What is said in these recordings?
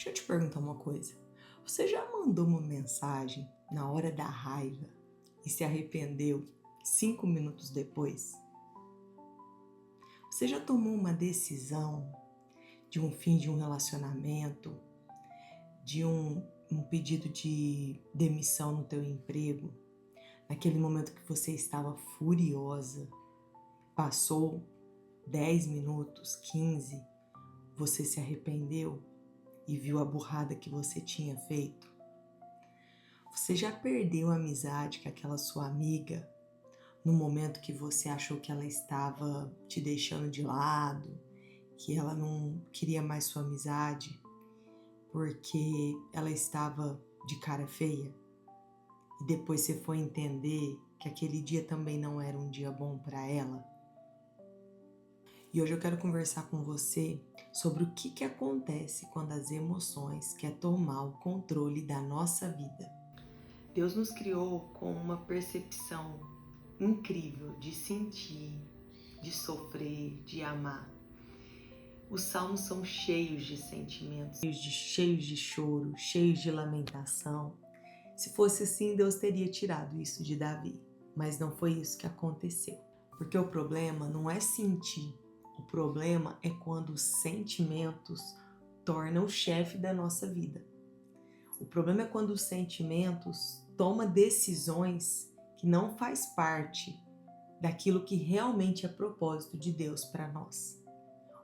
Deixa eu te perguntar uma coisa. Você já mandou uma mensagem na hora da raiva e se arrependeu 5 minutos depois? Você já tomou uma decisão de um fim de um relacionamento, de um pedido de demissão no teu emprego, naquele momento que você estava furiosa, passou 10 minutos, 15, você se arrependeu e viu a burrada que você tinha feito? Você já perdeu a amizade com aquela sua amiga no momento que você achou que ela estava te deixando de lado, que ela não queria mais sua amizade porque ela estava de cara feia? E depois você foi entender que aquele dia também não era um dia bom para ela? E hoje eu quero conversar com você sobre o que acontece quando as emoções querem tomar o controle da nossa vida. Deus nos criou com uma percepção incrível de sentir, de sofrer, de amar. Os salmos são cheios de sentimentos, cheios de choro, cheios de lamentação. Se fosse assim, Deus teria tirado isso de Davi, mas não foi isso que aconteceu. Porque o problema não é sentir, o problema é quando os sentimentos tornam o chefe da nossa vida. O problema é quando os sentimentos tomam decisões que não faz parte daquilo que realmente é propósito de Deus para nós.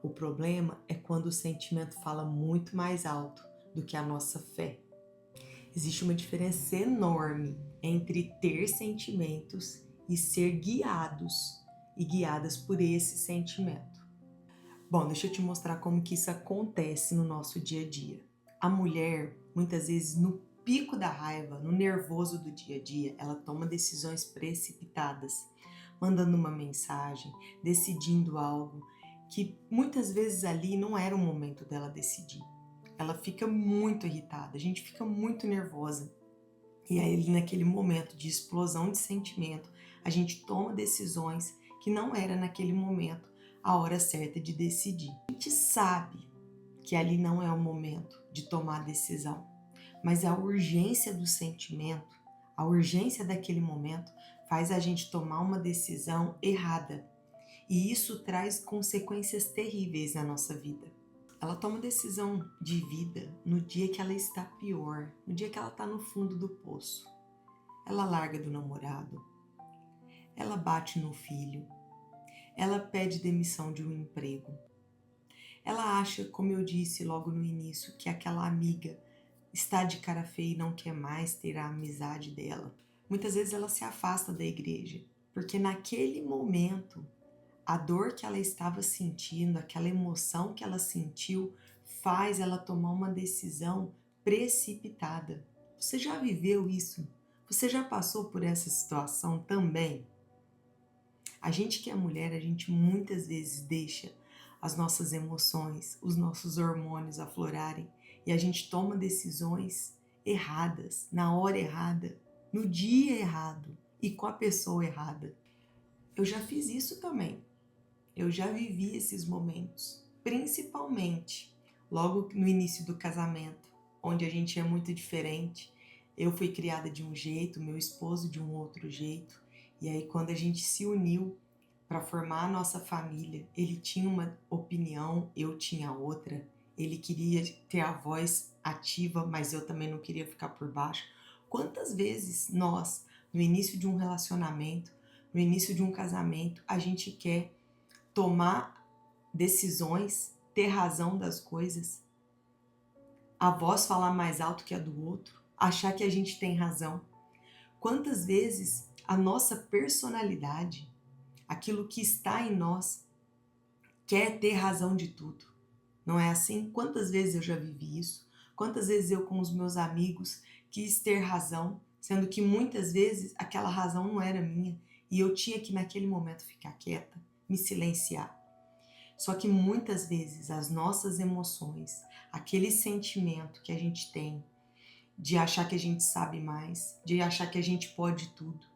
O problema é quando o sentimento fala muito mais alto do que a nossa fé. Existe uma diferença enorme entre ter sentimentos e ser guiados e guiadas por esse sentimento. Bom, deixa eu te mostrar como que isso acontece no nosso dia a dia. A mulher, muitas vezes, no pico da raiva, no nervoso do dia a dia, ela toma decisões precipitadas, mandando uma mensagem, decidindo algo que muitas vezes ali não era o momento dela decidir. Ela fica muito irritada, a gente fica muito nervosa. E aí, naquele momento de explosão de sentimento, a gente toma decisões que não era naquele momento a hora certa de decidir. A gente sabe que ali não é o momento de tomar a decisão, mas a urgência do sentimento, a urgência daquele momento faz a gente tomar uma decisão errada. E isso traz consequências terríveis na nossa vida. Ela toma decisão de vida no dia que ela está pior, no dia que ela está no fundo do poço. Ela larga do namorado, ela bate no filho, ela pede demissão de um emprego. Ela acha, como eu disse logo no início, que aquela amiga está de cara feia e não quer mais ter a amizade dela. Muitas vezes ela se afasta da igreja, porque naquele momento a dor que ela estava sentindo, aquela emoção que ela sentiu, faz ela tomar uma decisão precipitada. Você já viveu isso? Você já passou por essa situação também? A gente que é mulher, a gente muitas vezes deixa as nossas emoções, os nossos hormônios aflorarem e a gente toma decisões erradas, na hora errada, no dia errado e com a pessoa errada. Eu já fiz isso também. Eu já vivi esses momentos, principalmente logo no início do casamento, onde a gente é muito diferente. Eu fui criada de um jeito, meu esposo de um outro jeito. E aí quando a gente se uniu para formar a nossa família, ele tinha uma opinião, eu tinha outra. Ele queria ter a voz ativa, mas eu também não queria ficar por baixo. Quantas vezes nós, no início de um relacionamento, no início de um casamento, a gente quer tomar decisões, ter razão das coisas, a voz falar mais alto que a do outro, achar que a gente tem razão. Quantas vezes a nossa personalidade, aquilo que está em nós, quer ter razão de tudo? Não é assim? Quantas vezes eu já vivi isso? Quantas vezes eu com os meus amigos quis ter razão, sendo que muitas vezes aquela razão não era minha e eu tinha que naquele momento ficar quieta, me silenciar. Só que muitas vezes as nossas emoções, aquele sentimento que a gente tem de achar que a gente sabe mais, de achar que a gente pode tudo,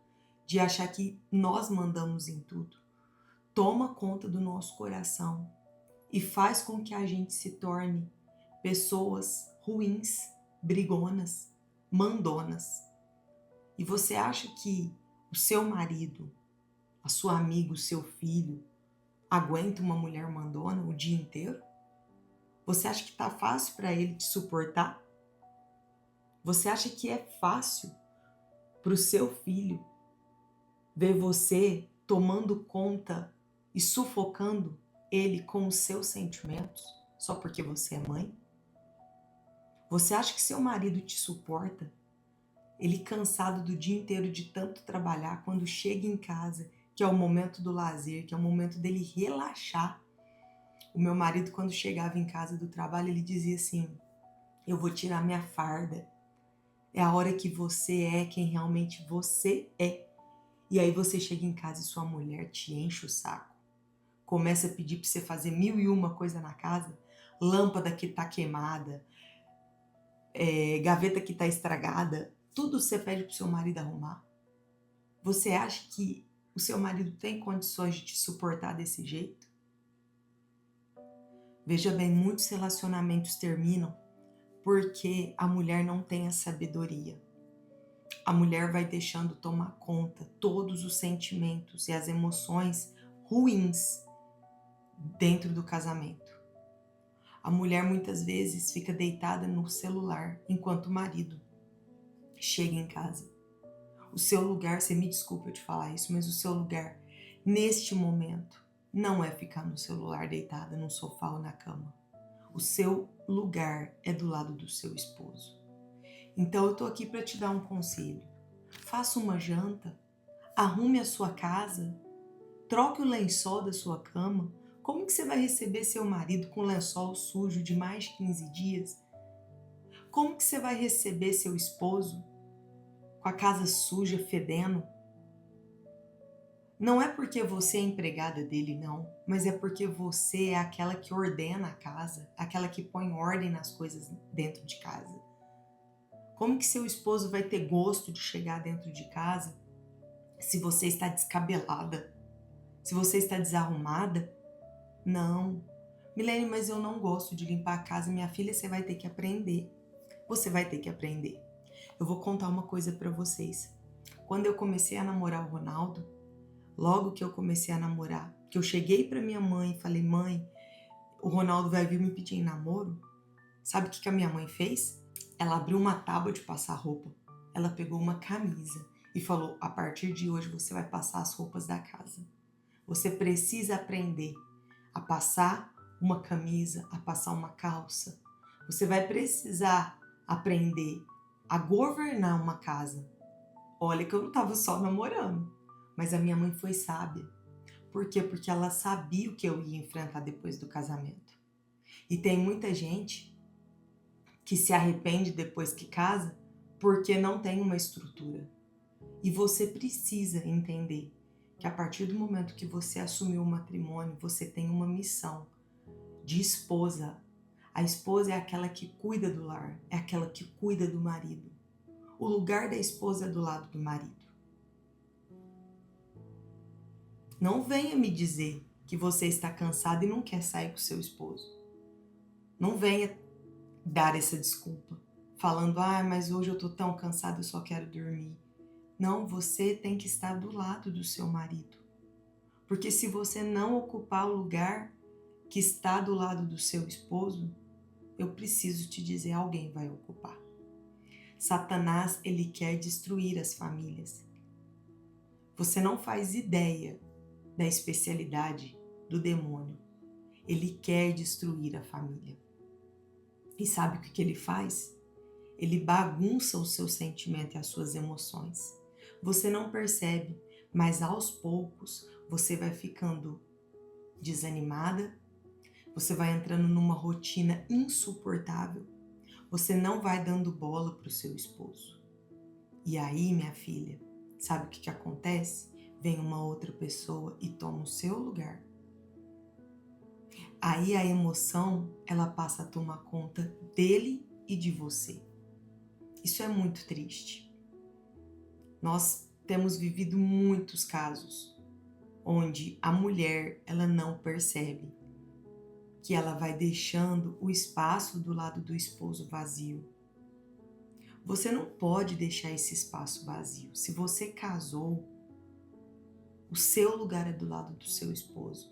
de achar que nós mandamos em tudo, toma conta do nosso coração e faz com que a gente se torne pessoas ruins, brigonas, mandonas. E você acha que o seu marido, a sua amiga, o seu filho, aguenta uma mulher mandona o dia inteiro? Você acha que tá fácil para ele te suportar? Você acha que é fácil para o seu filho ver você tomando conta e sufocando ele com os seus sentimentos só porque você é mãe? Você acha que seu marido te suporta? Ele cansado do dia inteiro de tanto trabalhar, quando chega em casa, que é o momento do lazer, que é o momento dele relaxar. O meu marido, quando chegava em casa do trabalho, ele dizia assim: eu vou tirar minha farda. É a hora que você é quem realmente você é. E aí você chega em casa e sua mulher te enche o saco. Começa a pedir para você fazer 1001 coisa na casa. Lâmpada que tá queimada, gaveta que tá estragada. Tudo você pede pro seu marido arrumar. Você acha que o seu marido tem condições de te suportar desse jeito? Veja bem, muitos relacionamentos terminam porque a mulher não tem a sabedoria. A mulher vai deixando tomar conta todos os sentimentos e as emoções ruins dentro do casamento. A mulher muitas vezes fica deitada no celular enquanto o marido chega em casa. O seu lugar, você me desculpa eu te falar isso, mas o seu lugar neste momento não é ficar no celular deitada no sofá ou na cama. O seu lugar é do lado do seu esposo. Então eu tô aqui para te dar um conselho. Faça uma janta, arrume a sua casa, troque o lençol da sua cama. Como que você vai receber seu marido com lençol sujo de mais de 15 dias? Como que você vai receber seu esposo com a casa suja, fedendo? Não é porque você é empregada dele, não, mas é porque você é aquela que ordena a casa, aquela que põe ordem nas coisas dentro de casa. Como que seu esposo vai ter gosto de chegar dentro de casa se você está descabelada? Se você está desarrumada? Não. Milene, mas eu não gosto de limpar a casa. Minha filha, você vai ter que aprender. Você vai ter que aprender. Eu vou contar uma coisa para vocês. Quando eu comecei a namorar o Ronaldo, logo que eu comecei a namorar, que eu cheguei para minha mãe e falei: mãe, o Ronaldo vai vir me pedir em namoro. Sabe o que a minha mãe fez? Ela abriu uma tábua de passar roupa. Ela pegou uma camisa e falou: a partir de hoje você vai passar as roupas da casa. Você precisa aprender a passar uma camisa, a passar uma calça. Você vai precisar aprender a governar uma casa. Olha que eu não estava só namorando, mas a minha mãe foi sábia. Por quê? Porque ela sabia o que eu ia enfrentar depois do casamento. E tem muita gente que se arrepende depois que casa porque não tem uma estrutura. E você precisa entender que a partir do momento que você assumiu o matrimônio, você tem uma missão de esposa. A esposa é aquela que cuida do lar, é aquela que cuida do marido. O lugar da esposa é do lado do marido. Não venha me dizer que você está cansado e não quer sair com seu esposo. Não venha dar essa desculpa, falando: mas hoje eu tô tão cansado, eu só quero dormir. Não, você tem que estar do lado do seu marido. Porque se você não ocupar o lugar que está do lado do seu esposo, eu preciso te dizer, alguém vai ocupar. Satanás, ele quer destruir as famílias. Você não faz ideia da especialidade do demônio. Ele quer destruir a família. E sabe o que ele faz? Ele bagunça o seu sentimento e as suas emoções. Você não percebe, mas aos poucos você vai ficando desanimada, você vai entrando numa rotina insuportável, você não vai dando bola para o seu esposo. E aí, minha filha, sabe o que acontece? Vem uma outra pessoa e toma o seu lugar. Aí a emoção, ela passa a tomar conta dele e de você. Isso é muito triste. Nós temos vivido muitos casos onde a mulher, ela não percebe que ela vai deixando o espaço do lado do esposo vazio. Você não pode deixar esse espaço vazio. Se você casou, o seu lugar é do lado do seu esposo.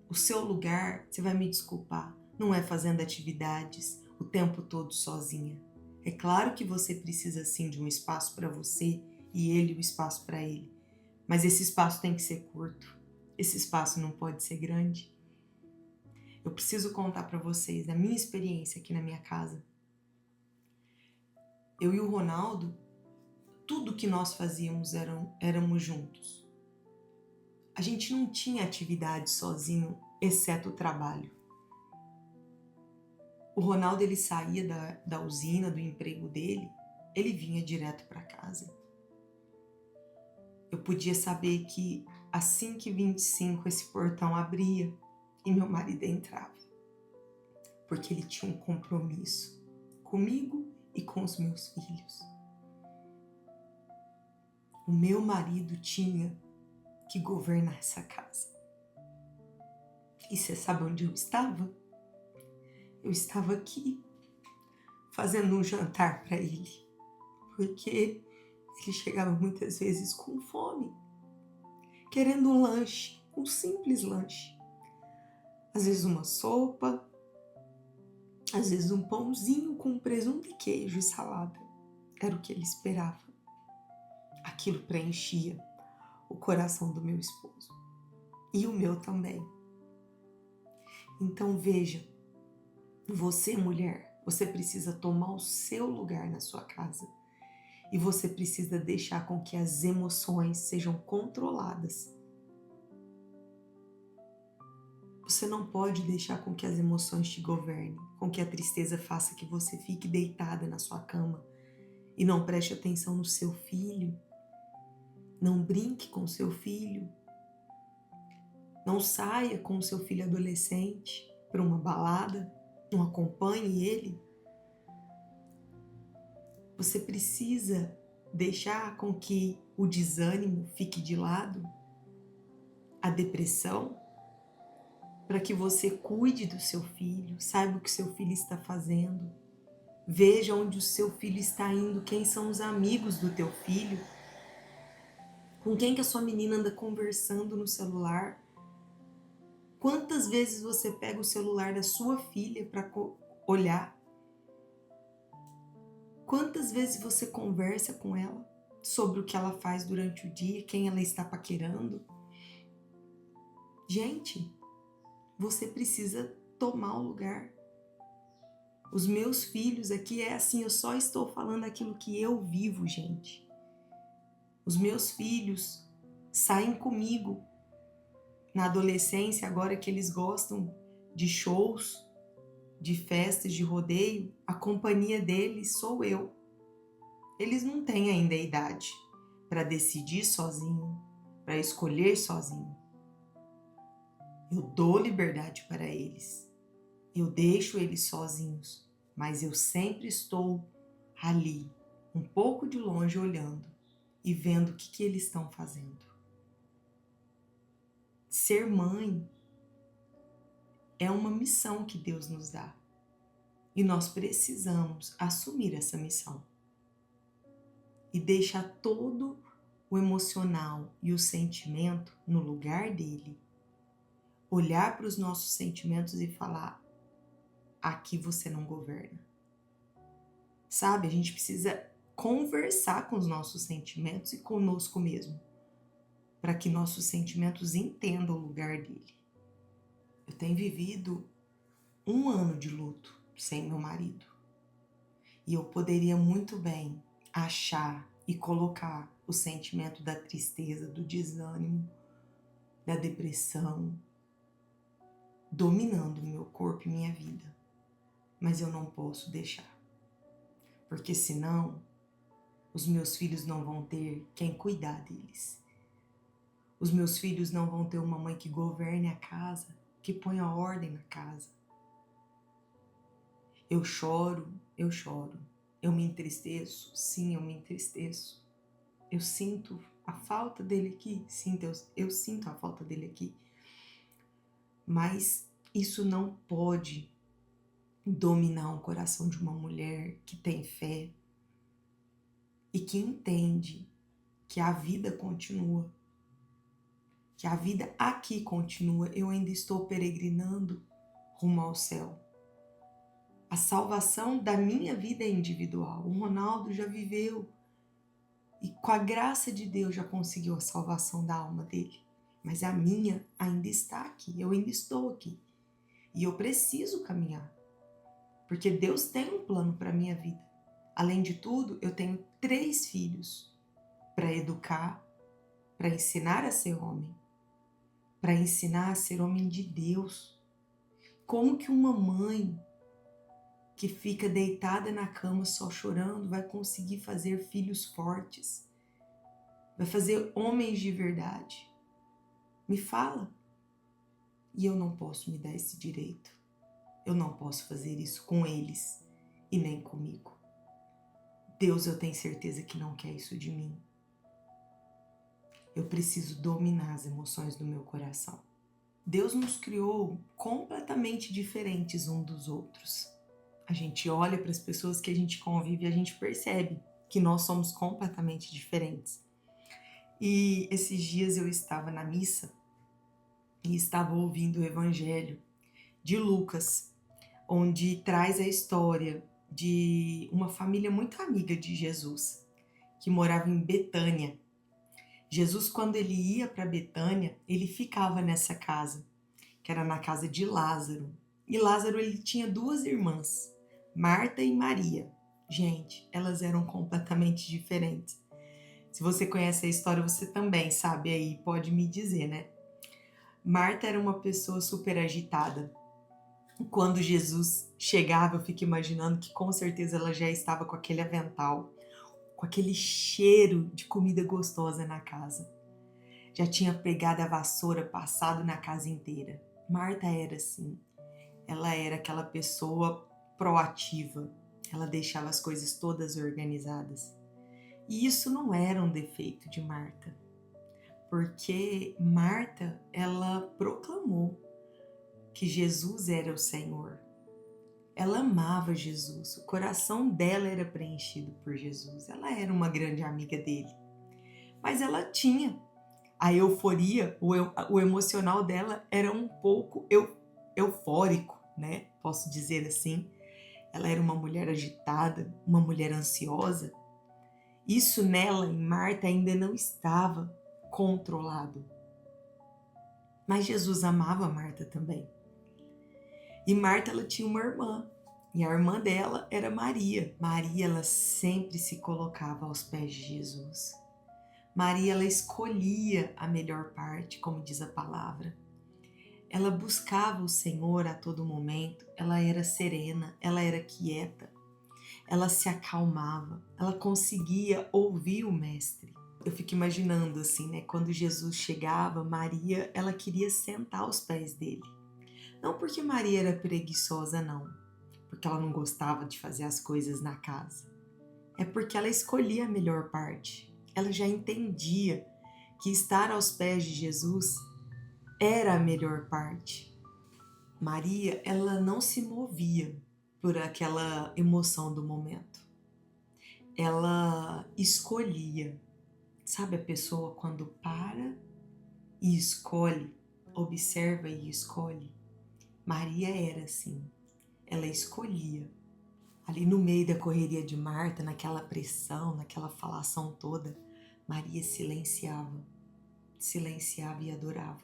O seu lugar, você vai me desculpar, não é fazendo atividades o tempo todo sozinha. É claro que você precisa sim de um espaço para você e ele o espaço para ele. Mas esse espaço tem que ser curto. Esse espaço não pode ser grande. Eu preciso contar para vocês a minha experiência aqui na minha casa. Eu e o Ronaldo, tudo que nós fazíamos éramos juntos. A gente não tinha atividade sozinho, exceto o trabalho. O Ronaldo, ele saía da usina, do emprego dele, ele vinha direto para casa. Eu podia saber que às 5h25 esse portão abria e meu marido entrava. Porque ele tinha um compromisso comigo e com os meus filhos. O meu marido tinha que governar essa casa. E você sabe onde eu estava? Eu estava aqui, fazendo um jantar para ele. Porque ele chegava muitas vezes com fome, querendo um lanche, um simples lanche. Às vezes uma sopa, às vezes um pãozinho com presunto e queijo e salada. Era o que ele esperava. Aquilo preenchia o coração do meu esposo. E o meu também. Então veja, você mulher, você precisa tomar o seu lugar na sua casa. E você precisa deixar com que as emoções sejam controladas. Você não pode deixar com que as emoções te governem, com que a tristeza faça que você fique deitada na sua cama e não preste atenção no seu filho. Não brinque com seu filho. Não saia com o seu filho adolescente para uma balada. Não acompanhe ele. Você precisa deixar com que o desânimo fique de lado, a depressão, para que você cuide do seu filho, saiba o que seu filho está fazendo, veja onde o seu filho está indo, quem são os amigos do teu filho, com quem que a sua menina anda conversando no celular. Quantas vezes você pega o celular da sua filha para olhar? Quantas vezes você conversa com ela sobre o que ela faz durante o dia, quem ela está paquerando? Gente, você precisa tomar o lugar. Os meus filhos aqui é assim, eu só estou falando aquilo que eu vivo, gente. Os meus filhos saem comigo na adolescência, agora que eles gostam de shows, de festas, de rodeio, a companhia deles sou eu. Eles não têm ainda a idade para decidir sozinho, para escolher sozinho. Eu dou liberdade para eles. Eu deixo eles sozinhos, mas eu sempre estou ali, um pouco de longe, olhando e vendo o que eles estão fazendo. Ser mãe é uma missão que Deus nos dá e nós precisamos assumir essa missão e deixar todo o emocional e o sentimento no lugar dele. Olhar para os nossos sentimentos e falar: aqui você não governa. Sabe, a gente precisa conversar com os nossos sentimentos e conosco mesmo, para que nossos sentimentos entendam o lugar dele. Eu tenho vivido 1 ano de luto sem meu marido. E eu poderia muito bem achar e colocar o sentimento da tristeza, do desânimo, da depressão, dominando o meu corpo e minha vida. Mas eu não posso deixar. Porque senão, os meus filhos não vão ter quem cuidar deles. Os meus filhos não vão ter uma mãe que governe a casa, que ponha ordem na casa. Eu choro. Eu me entristeço, sim, eu me entristeço. Eu sinto a falta dele aqui, sim, eu sinto a falta dele aqui. Mas Isso não pode dominar o coração de uma mulher que tem fé e que entende que a vida continua, que a vida aqui continua. Eu ainda estou peregrinando rumo ao céu. A salvação da minha vida é individual. O Ronaldo já viveu e com a graça de Deus já conseguiu a salvação da alma dele. Mas a minha ainda está aqui, eu ainda estou aqui. E eu preciso caminhar, porque Deus tem um plano para a minha vida. Além de tudo, eu tenho 3 filhos para educar, para ensinar a ser homem, para ensinar a ser homem de Deus. Como que uma mãe que fica deitada na cama só chorando vai conseguir fazer filhos fortes? Vai fazer homens de verdade? Me fala. E eu não posso me dar esse direito. Eu não posso fazer isso com eles e nem comigo. Deus, eu tenho certeza que não quer isso de mim. Eu preciso dominar as emoções do meu coração. Deus nos criou completamente diferentes uns dos outros. A gente olha para as pessoas que a gente convive e a gente percebe que nós somos completamente diferentes. E esses dias eu estava na missa e estava ouvindo o Evangelho de Lucas, onde traz a história de uma família muito amiga de Jesus, que morava em Betânia. Jesus, quando ele ia para Betânia, ele ficava nessa casa, que era na casa de Lázaro. E Lázaro, ele tinha 2 irmãs, Marta e Maria. Gente, elas eram completamente diferentes. Se você conhece a história, você também sabe aí, pode me dizer, né? Marta era uma pessoa super agitada. Quando Jesus chegava, eu fico imaginando que com certeza ela já estava com aquele avental, com aquele cheiro de comida gostosa na casa. Já tinha pegado a vassoura, passado na casa inteira. Marta era assim. Ela era aquela pessoa proativa. Ela deixava as coisas todas organizadas. E isso não era um defeito de Marta, porque Marta, ela proclamou que Jesus era o Senhor. Ela amava Jesus, o coração dela era preenchido por Jesus. Ela era uma grande amiga dele. Mas ela tinha a euforia, o emocional dela era um pouco eufórico, né? Posso dizer assim. Ela era uma mulher agitada, uma mulher ansiosa. Isso nela, em Marta, ainda não estava controlado. Mas Jesus amava Marta também. E Marta, ela tinha uma irmã. E a irmã dela era Maria. Maria, ela sempre se colocava aos pés de Jesus. Maria, ela escolhia a melhor parte, como diz a palavra. Ela buscava o Senhor a todo momento. Ela era serena, ela era quieta. Ela se acalmava. Ela conseguia ouvir o Mestre. Eu fico imaginando assim, né? Quando Jesus chegava, Maria, ela queria sentar aos pés dele. Não porque Maria era preguiçosa, não. Porque ela não gostava de fazer as coisas na casa. É porque ela escolhia a melhor parte. Ela já entendia que estar aos pés de Jesus era a melhor parte. Maria, ela não se movia por aquela emoção do momento. Ela escolhia. Sabe a pessoa quando para e escolhe, observa e escolhe? Maria era assim. Ela escolhia. Ali no meio da correria de Marta, naquela pressão, naquela falação toda, Maria silenciava e adorava.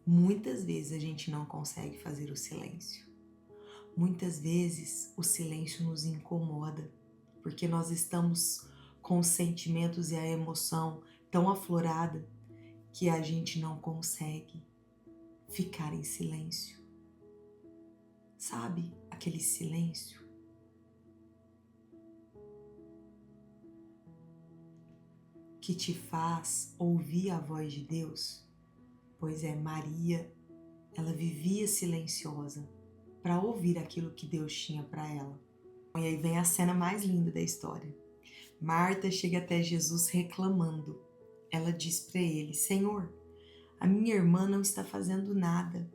Muitas vezes a gente não consegue fazer o silêncio. Muitas vezes o silêncio nos incomoda, porque nós estamos com os sentimentos e a emoção tão aflorada que a gente não consegue ficar em silêncio. Sabe aquele silêncio? Que te faz ouvir a voz de Deus? Pois é, Maria, ela vivia silenciosa para ouvir aquilo que Deus tinha para ela. E aí vem a cena mais linda da história. Marta chega até Jesus reclamando. Ela diz para ele: Senhor, a minha irmã não está fazendo nada.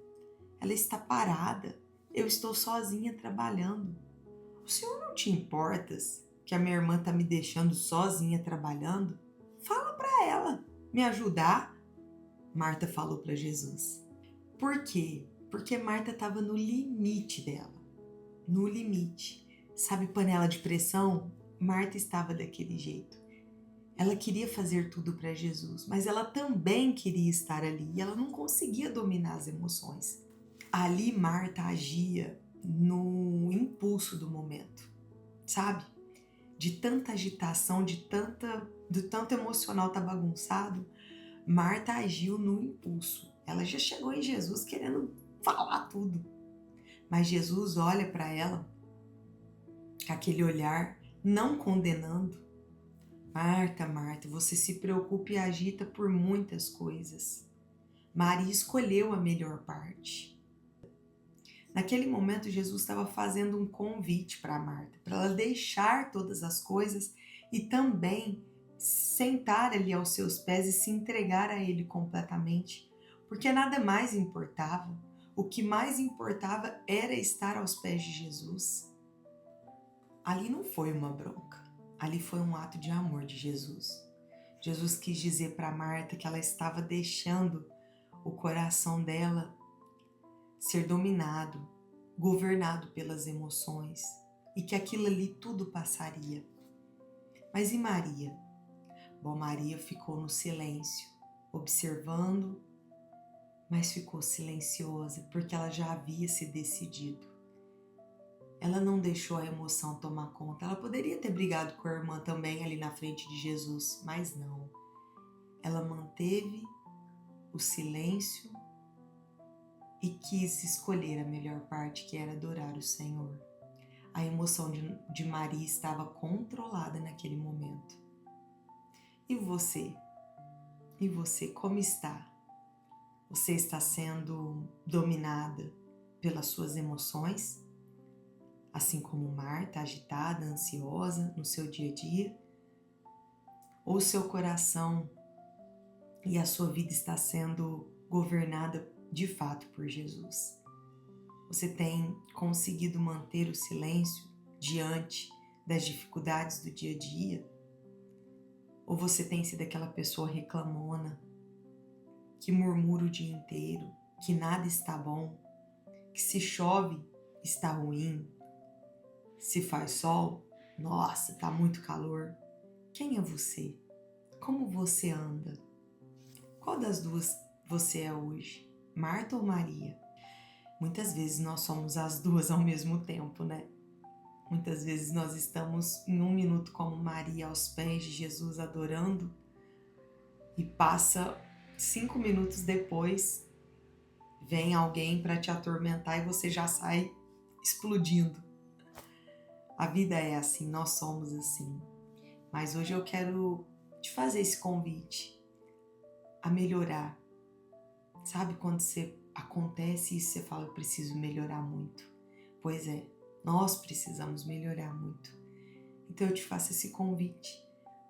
ela está parada. Eu estou sozinha trabalhando. O senhor não te importas que a minha irmã está me deixando sozinha trabalhando? Fala para ela me ajudar. Marta falou para Jesus. Por quê? Porque Marta estava no limite dela. No limite. Sabe, panela de pressão? Marta estava daquele jeito. Ela queria fazer tudo para Jesus, mas ela também queria estar ali e ela não conseguia dominar as emoções. Ali Marta agia no impulso do momento, sabe? De tanta agitação, de tanto emocional tá bagunçado, Marta agiu no impulso. Ela já chegou em Jesus querendo falar tudo. Mas Jesus olha para ela com aquele olhar, não condenando. Marta, Marta, você se preocupa e agita por muitas coisas. Maria escolheu a melhor parte. Naquele momento, Jesus estava fazendo um convite para Marta, para ela deixar todas as coisas e também sentar ali aos seus pés e se entregar a Ele completamente, porque nada mais importava. O que mais importava era estar aos pés de Jesus. Ali não foi uma bronca, ali foi um ato de amor de Jesus. Jesus quis dizer para Marta que ela estava deixando o coração dela ser dominado, governado pelas emoções e que aquilo ali tudo passaria. Mas e Maria? Bom, Maria ficou no silêncio, observando, mas ficou silenciosa porque ela já havia se decidido. Ela não deixou a emoção tomar conta. Ela poderia ter brigado com a irmã também ali na frente de Jesus, mas não. Ela manteve o silêncio e quis escolher a melhor parte, que era adorar o Senhor. A emoção de Maria estava controlada naquele momento. E você? E você, como está? Você está sendo dominada pelas suas emoções? Assim como Marta, agitada, ansiosa no seu dia a dia? Ou seu coração e a sua vida está sendo governada de fato por Jesus? Você tem conseguido manter o silêncio diante das dificuldades do dia a dia? Ou você tem sido aquela pessoa reclamona, que murmura o dia inteiro, que nada está bom, que se chove está ruim, se faz sol, nossa, está muito calor? Quem é você? Como você anda? Qual das duas você é hoje? Marta ou Maria? Muitas vezes nós somos as duas ao mesmo tempo, né? Muitas vezes nós estamos em um minuto como Maria aos pés de Jesus adorando e passa 5 minutos depois vem alguém para te atormentar e você já sai explodindo. A vida é assim, nós somos assim. Mas hoje eu quero te fazer esse convite a melhorar. Sabe quando acontece isso, você fala, eu preciso melhorar muito. Pois é, nós precisamos melhorar muito. Então eu te faço esse convite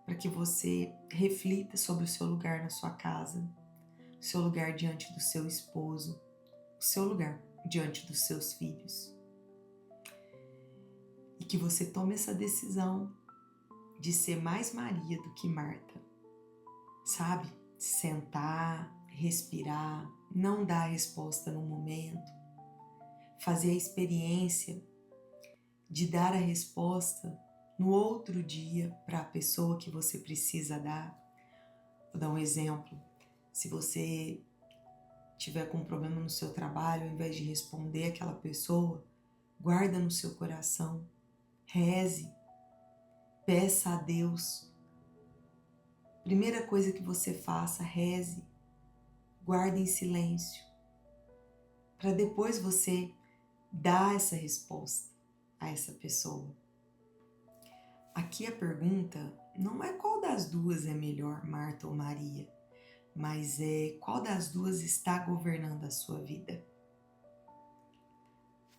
para que você reflita sobre o seu lugar na sua casa, o seu lugar diante do seu esposo, o seu lugar diante dos seus filhos. E que você tome essa decisão de ser mais Maria do que Marta. Sabe? Sentar, respirar, não dar a resposta no momento, fazer a experiência de dar a resposta no outro dia para a pessoa que você precisa dar. Vou dar um exemplo. Se você tiver com um problema no seu trabalho, ao invés de responder aquela pessoa, guarda no seu coração, reze, peça a Deus. Primeira coisa que você faça, reze, guarde em silêncio, para depois você dar essa resposta a essa pessoa. Aqui a pergunta não é qual das duas é melhor, Marta ou Maria, mas é qual das duas está governando a sua vida.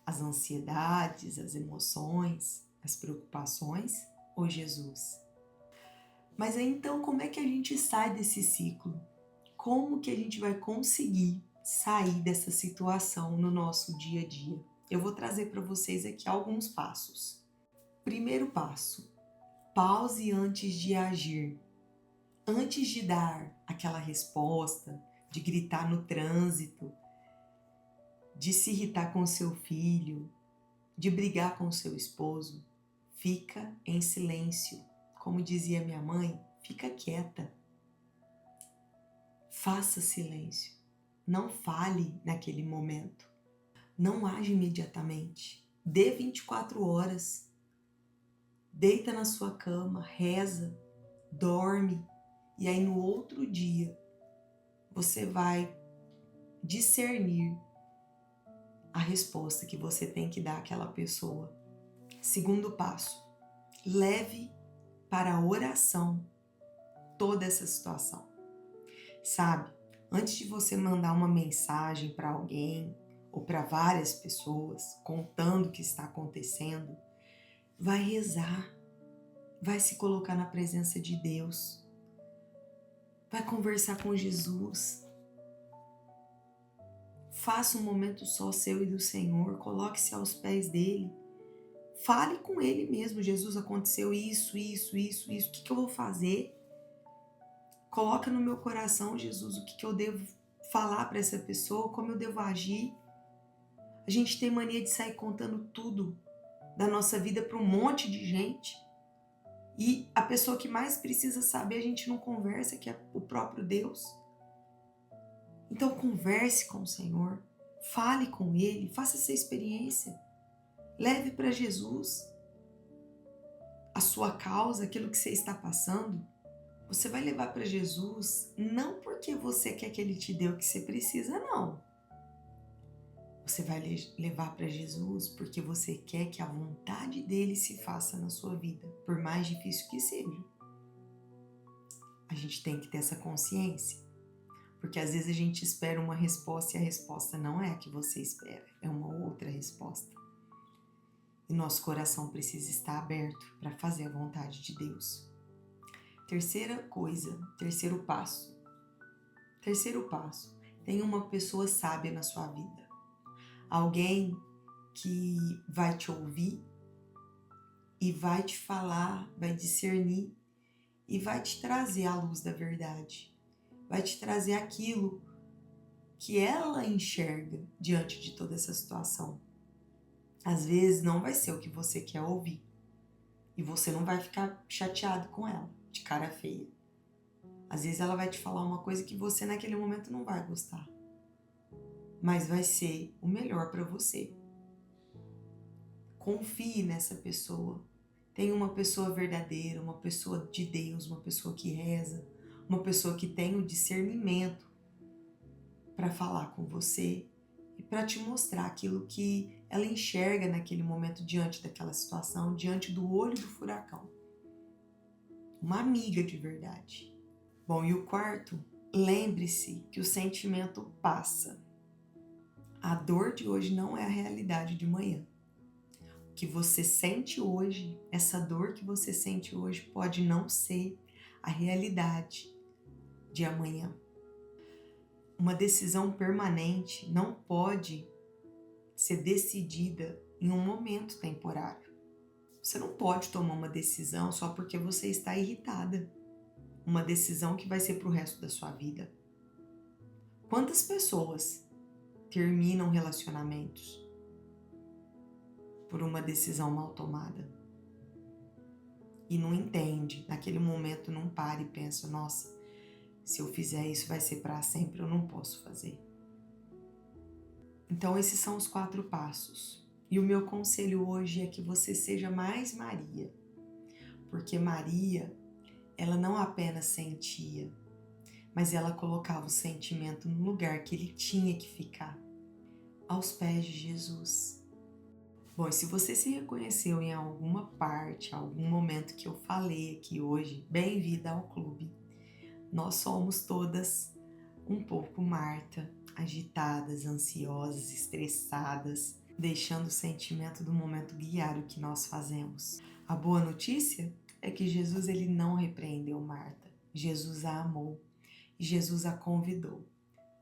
As ansiedades, as emoções, as preocupações ou Jesus? Mas aí então como é que a gente sai desse ciclo? Como que a gente vai conseguir sair dessa situação no nosso dia a dia? Eu vou trazer para vocês aqui alguns passos. Primeiro passo: pause antes de agir. Antes de dar aquela resposta, de gritar no trânsito, de se irritar com seu filho, de brigar com seu esposo, fica em silêncio. Como dizia minha mãe, fica quieta. Faça silêncio. Não fale naquele momento. Não age imediatamente. Dê 24 horas. Deita na sua cama, reza, dorme. E aí no outro dia, você vai discernir a resposta que você tem que dar àquela pessoa. Segundo passo: leve para a oração toda essa situação. Sabe, antes de você mandar uma mensagem para alguém ou para várias pessoas contando o que está acontecendo, vai rezar, vai se colocar na presença de Deus, vai conversar com Jesus. Faça um momento só seu e do Senhor, coloque-se aos pés dele. Fale com ele mesmo: Jesus, aconteceu isso, o que eu vou fazer? Coloca no meu coração, Jesus, o que eu devo falar para essa pessoa, como eu devo agir. A gente tem mania de sair contando tudo da nossa vida para um monte de gente. E a pessoa que mais precisa saber, a gente não conversa, que é o próprio Deus. Então converse com o Senhor, fale com Ele, faça essa experiência. Leve para Jesus a sua causa, aquilo que você está passando. Você vai levar para Jesus não porque você quer que Ele te dê o que você precisa, não. Você vai levar para Jesus porque você quer que a vontade dele se faça na sua vida, por mais difícil que seja. A gente tem que ter essa consciência, porque às vezes a gente espera uma resposta e a resposta não é a que você espera, é uma outra resposta. E nosso coração precisa estar aberto para fazer a vontade de Deus. Terceiro passo. Tem uma pessoa sábia na sua vida. Alguém que vai te ouvir e vai te falar, vai discernir e vai te trazer a luz da verdade. Vai te trazer aquilo que ela enxerga diante de toda essa situação. Às vezes não vai ser o que você quer ouvir e você não vai ficar chateado com ela, de cara feia. Às vezes ela vai te falar uma coisa que você naquele momento não vai gostar, mas vai ser o melhor para você. Confie nessa pessoa. Tenha uma pessoa verdadeira, uma pessoa de Deus, uma pessoa que reza, uma pessoa que tem o discernimento para falar com você e para te mostrar aquilo que ela enxerga naquele momento diante daquela situação, diante do olho do furacão. Uma amiga de verdade. Bom, e o quarto, lembre-se que o sentimento passa. A dor de hoje não é a realidade de amanhã. O que você sente hoje, essa dor que você sente hoje, pode não ser a realidade de amanhã. Uma decisão permanente não pode ser decidida em um momento temporário. Você não pode tomar uma decisão só porque você está irritada. Uma decisão que vai ser para o resto da sua vida. Quantas pessoas terminam relacionamentos por uma decisão mal tomada? E não entende, naquele momento não para e pensa: nossa, se eu fizer isso vai ser para sempre, eu não posso fazer. Então esses são os 4 passos. E o meu conselho hoje é que você seja mais Maria. Porque Maria, ela não apenas sentia, mas ela colocava o sentimento no lugar que ele tinha que ficar, aos pés de Jesus. Bom, e se você se reconheceu em alguma parte, algum momento que eu falei aqui hoje, bem-vinda ao clube. Nós somos todas um pouco Marta, agitadas, ansiosas, estressadas, deixando o sentimento do momento guiar o que nós fazemos. A boa notícia é que Jesus ele não repreendeu Marta. Jesus a amou e Jesus a convidou.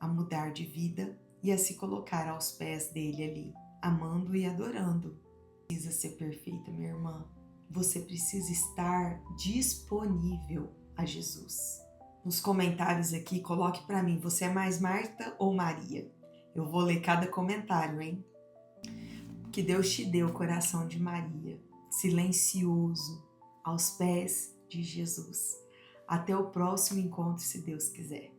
a mudar de vida e a se colocar aos pés dele ali, amando e adorando. Precisa ser perfeita, minha irmã. Você precisa estar disponível a Jesus. Nos comentários aqui, coloque para mim, você é mais Marta ou Maria? Eu vou ler cada comentário, hein? Que Deus te dê o coração de Maria, silencioso, aos pés de Jesus. Até o próximo encontro, se Deus quiser.